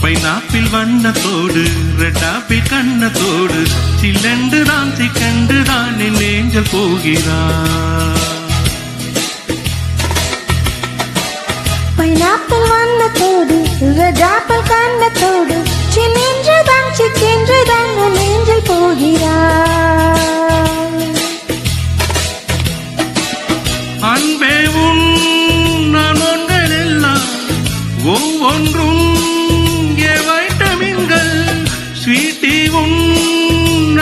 Pineapple வண்ணத்தோடு ரெட்டாப்பிள் கண்ணத்தோடு சில்லென்று தான் சிக்கண்டு தான் என் angel போகிறார். பைனாப்பிள் வண்ணத்தோடு ரெட்டாப்பிள் கண்ணத்தோடு சில்லென்று தான் சிக்கென்று தான் என் ஏஞ்சல் போகிறார். அன்பே உன் நான் ஒன்கள் எல்லாம் ஒவ்வொன்றும் வைட்டமின்கள் ஸ்வீட்டி உன்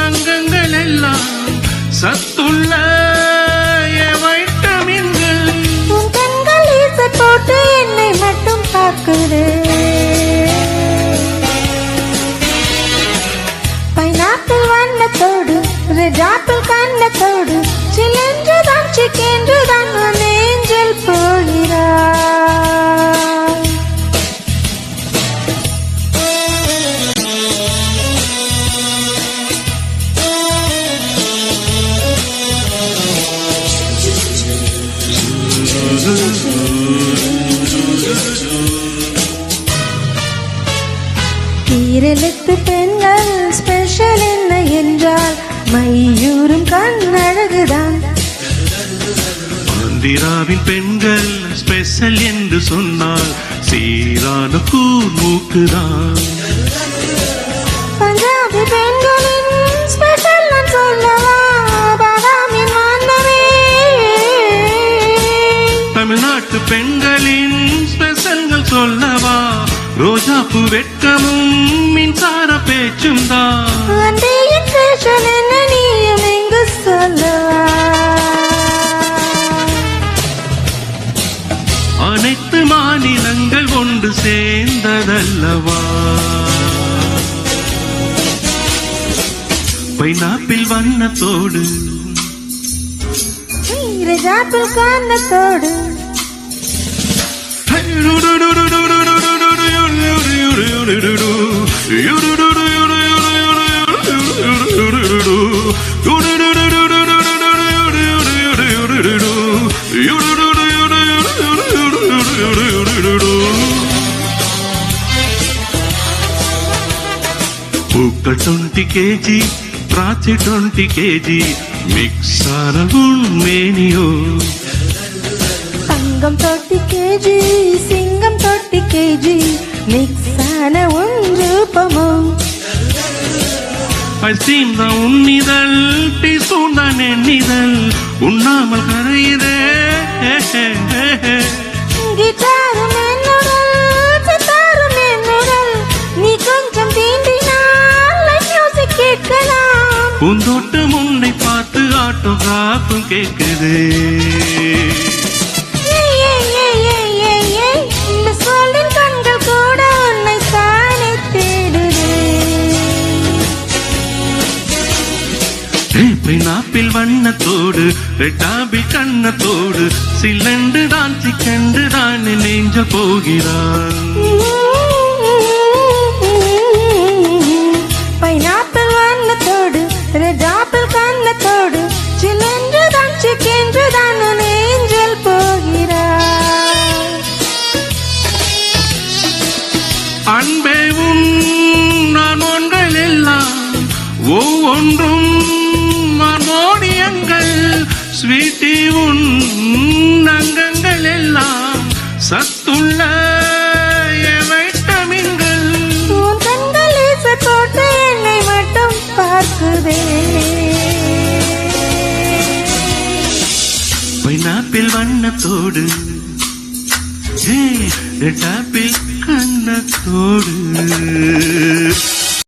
அங்கங்கள் எல்லாம் சத்துள்ள வைட்டமின்கள். உன் கண்கள் ஈச போட்டு என்னை மட்டும் பார்க்குது. பைனாப்பிள் வண்ணத்தோடு ரெட்டாப்பிள் கண்ணத்தோடு சில்லென்று தான் சிக்கென்று தான் நான் ஏஞ்சல் போகிறார். ஈரெழுத்து பெண்கள் ஸ்பெஷல் என்ன என்றால் மையூரும் கண்ணழகுதான். ஆந்திராவின் பெண்கள் ஸ்பெஷல் என்று சொன்னால் சீரான கூர்மூக்குதான். பஞ்சாபி பெண்களின் ஸ்பெஷல் நான் சொல்லவா பாதாமின் வானமே. தமிழ்நாட்டு பெண்களின் ஸ்பெஷல்கள் சொல்லவா ரோஜாப்பு வெட்கமும் மின்சார பேச்சும் தான். அண்டையின் ஸ்பெஷல் என்ன நீயும் எங்கு சொல்லவா. அனைத்து மாநிலங்கள் ஒன்று சேர்ந்ததல்லவா. பைனாப்பிள் வண்ணத்தோடு ரெட்டாப்பிள் கண்ணத்தோடு பூக்கள் 20 kg திராட்சை 20 kg மிக்ஸ் ஆன உண்மேனியோ. தங்கம் 30 kg சிங்கம் 30 kg மிக்ஸ் ஆன உன் ரூபமோ. ஐஸ்கிரீம் தான் உன்னிதழ் டீஸ்பூன் தான் எண்ணிதழ் உண்ணாமல் கரையுதே. கிட்டாரும் என்னுடல் சித்தாரும் என்னுடல் நீ கொஞ்சம் தீண்டினால் மியூசிக் கேட்கலாம். பூந்தோட்டம் உன்னை பார்த்து ஆட்டோ காப்பும் கேட்குது. கண்கள் கூட உன்னை தானே தேடுது. பைனாப்பிள் வண்ணத்தோடு ரெட்டாப்பிள் கண்ணத்தோடு சில்லென்று தான் சிக்கண்டு தான் நெஞ்ச போகிறான். பைனாப்பிள் வண்ணத்தோடு ரெட்டாப்பிள் கண்ணத்தோடு சில்லென்று தான் சிக்கென்று தான் நான் ஏஞ்சல் போகிறார். அன்பே உன் நான் ஒன்கள் எல்லாம் ஒவ்வொன்றும் மனோடியங்கள் ஸ்வீட்டி உன் அங்கங்கள் எல்லாம் சத்துள்ள வைட்டமின்கள். உன் கண்கள் ஈச போட்டு என்னை மட்டும் பார்க்குதே. பைனாப்பிள் வண்ணத்தோடு ரெட்டாப்பிள் கண்ணத்தோடு